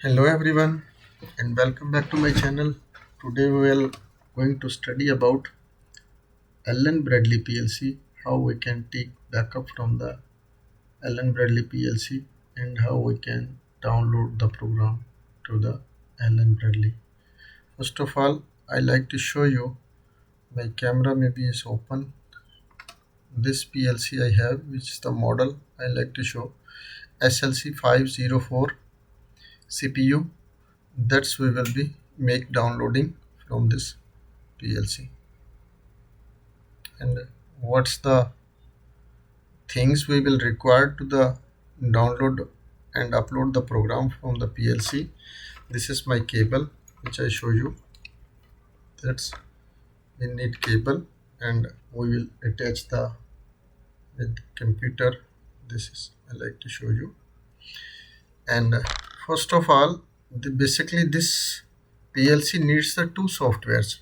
Hello everyone and welcome back to my channel. Today we are going to study about Allen-Bradley PLC, how we can take backup from the Allen-Bradley PLC and how we can download the program to the Allen-Bradley. First of all, I like to show you my camera maybe is open. This PLC I have, which is the model I like to show, SLC504 CPU. That's we will be make downloading from this PLC. And what's the things we will require to the download and upload the program from the PLC. This is my cable which I show you. That's we need cable and we will attach the with computer. This is I like to show you. And first of all, basically this PLC needs the two softwares.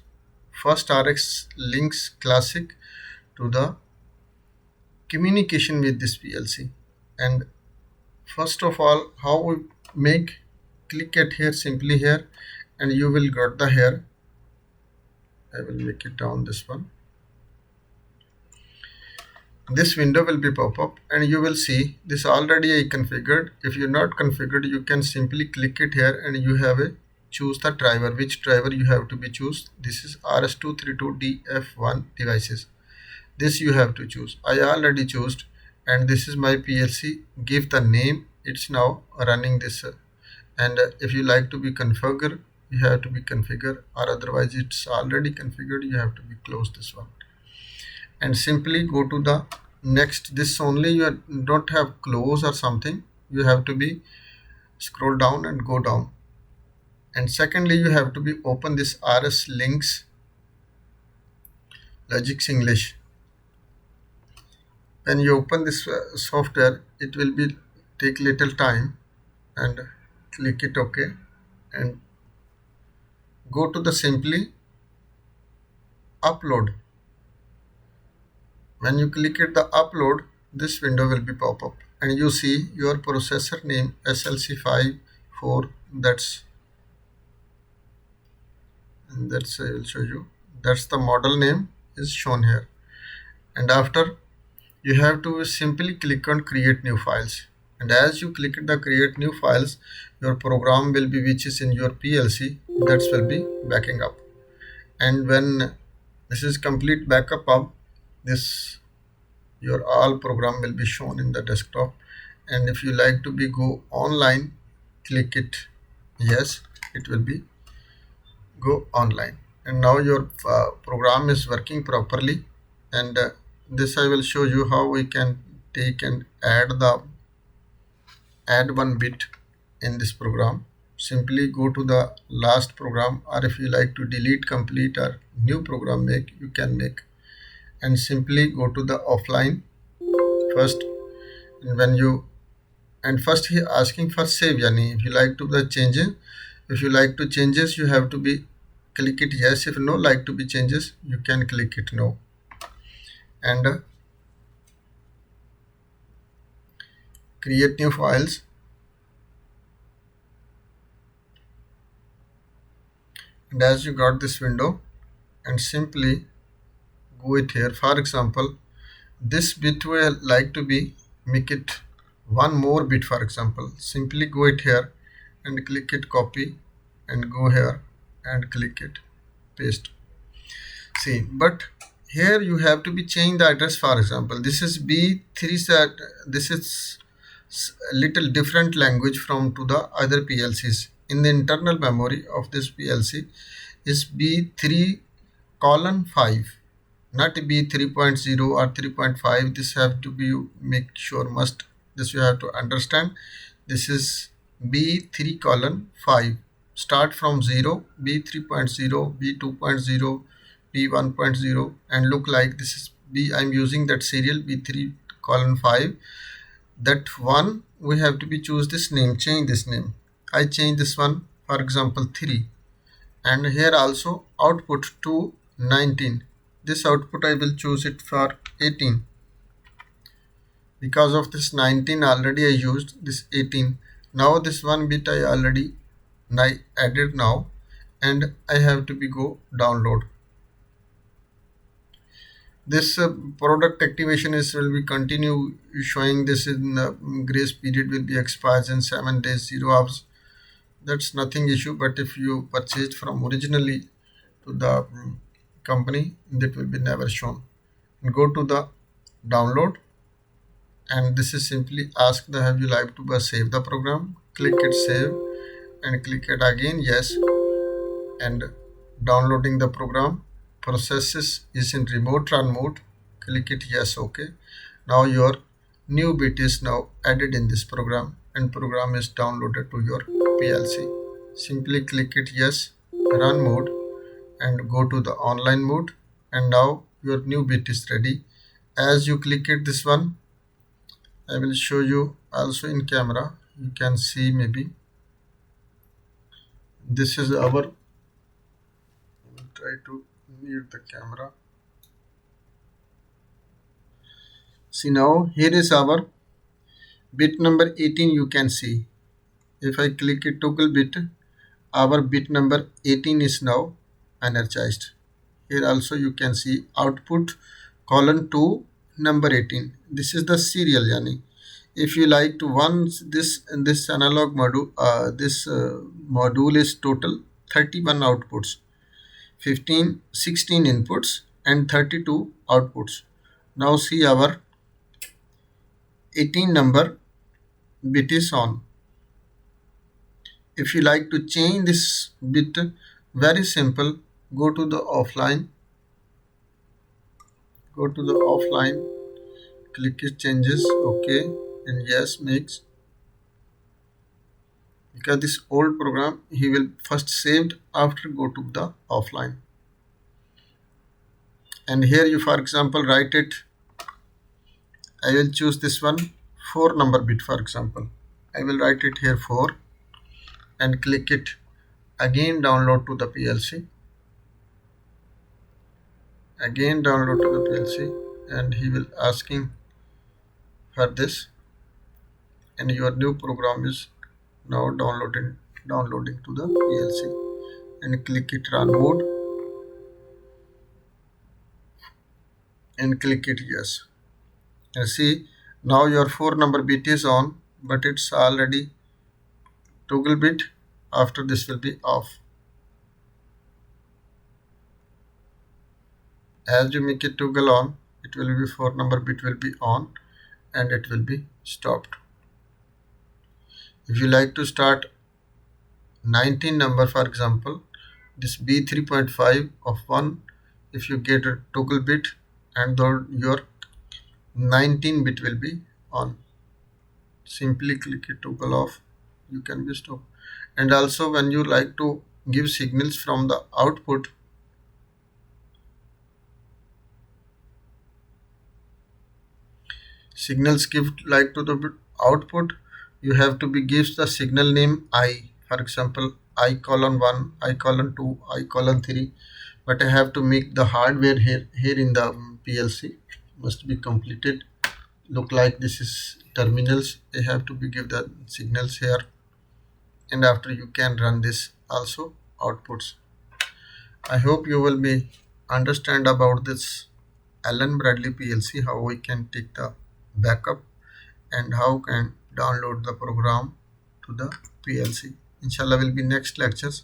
First RSLinx Classic to the communication with this PLC. And first of all, how we make, click at here, simply here, and you will get the here. I will make it down this one. This window will be pop up and you will see this already I configured. If you're not configured, you can simply click it here and you have a choose the driver, which driver you have to be choose. This is RS232DF1 devices. This you have to choose. I already chose and this is my PLC. Give the name. It's now running this and if you like to be configured, you have to be configured, or otherwise it's already configured, you have to be close this one and simply go to the next. This only you don't have close or something, you have to be scroll down and go down. And secondly, you have to be open this RSLinx Logix English. When you open this software, it will be take little time and click it OK and go to the simply upload. When you click it the upload, this window will be pop up and you see your processor name SLC54. That's I will show you. That's the model name is shown here. And after, you have to simply click on create new files. And as you click the create new files, your program will be which is in your PLC, that will be backing up. And when this is complete backup up, this your all program will be shown in the desktop. And if you like to be go online, click it yes, it will be go online. And now your program is working properly. And this I will show you how we can take and add one bit in this program. Simply go to the last program, or if you like to delete complete or new program make, you can make. And simply go to the offline first. And when you first he asking for save, yani if you like to the changes, if you like to changes, you have to be click it yes. If no like to be changes, you can click it no. And create new files. And as you got this window, and simply go it here. For example, this bit will like to be make it one more bit. For example, simply go it here and click it copy and go here and click it paste. See, but here you have to be change the address. For example, this is B3 set. This is a little different language from to the other PLCs. In the internal memory of this PLC is B3 colon 5, not B 3.0 or 3.5. This have to be make sure must, this you have to understand. This is B3 colon 5, start from 0, B 3.0, B 2.0, B 1.0 and look like this is B. I'm using that serial B3 colon 5. That one we have to be choose this name, change this name. I change this one, for example 3. And here also output to 19. This output I will choose it for 18. Because of this 19 already I used this 18. Now this one bit I already I added now, and I have to be go download. This product activation is will be continue showing this in grace period will be expires in 7 days 0 hours. That's nothing issue, but if you purchased from originally to the company, that will be never shown. Go to the download, and this is simply ask the have you like to save the program. Click it save, and click it again yes, and downloading the program processes is in remote run mode. Click it yes, okay. Now your new bit is now added in this program, and program is downloaded to your PLC. Simply click it yes, run mode, and go to the online mode, and now your new bit is ready. As you click it this one, I will show you also in camera. You can see maybe this is our, try to mute the camera. See now here is our bit number 18. You can see if I click it toggle bit, our bit number 18 is now energized. Here also you can see output colon 2 number 18. This is the serial yani. If you like to once this analog module, this module is total 31 outputs, 16 inputs, and 32 outputs. Now see our 18 number bit is on. If you like to change this bit, very simple, go to the offline, click it changes, okay, and yes makes, because this old program he will first saved, after go to the offline. And here you for example write it, I will choose this one 4 number bit for example. I will write it here 4, and click it again download to the PLC, again download to the PLC, and he will asking for this, and your new program is now downloading to the PLC, and click it run mode, and click it yes, and see now your 4 number bit is on, but it's already toggle bit. After this will be off. As you make it toggle on, it will be 4 number bit will be on, and it will be stopped. If you like to start 19 number for example, this B3.5 of 1, if you get a toggle bit, and your 19 bit will be on, simply click it toggle off, you can be stopped. And also when you like to give signals from the output, signals give like to the output, you have to be gives the signal name I, for example I colon 1, I colon 2, I colon 3, but I have to make the hardware here in the PLC must be completed. Look like this is terminals, I have to be give the signals here, and after you can run this also outputs. I hope you will be understand about this Allen-Bradley PLC, how we can take the backup and how can download the program to the PLC. Inshallah will be next lectures.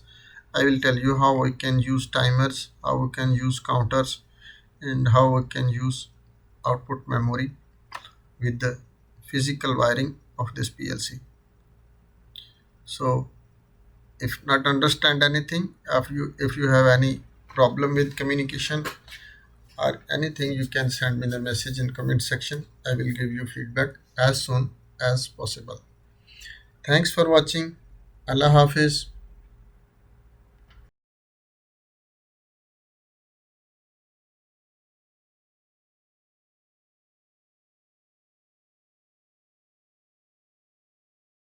I will tell you how we can use timers, how we can use counters, and how we can use output memory with the physical wiring of this PLC. So if not understand anything, if you have any problem with communication or anything, you can send me the message in comment section. I will give you feedback as soon as possible. Thanks for watching. Allah Hafiz.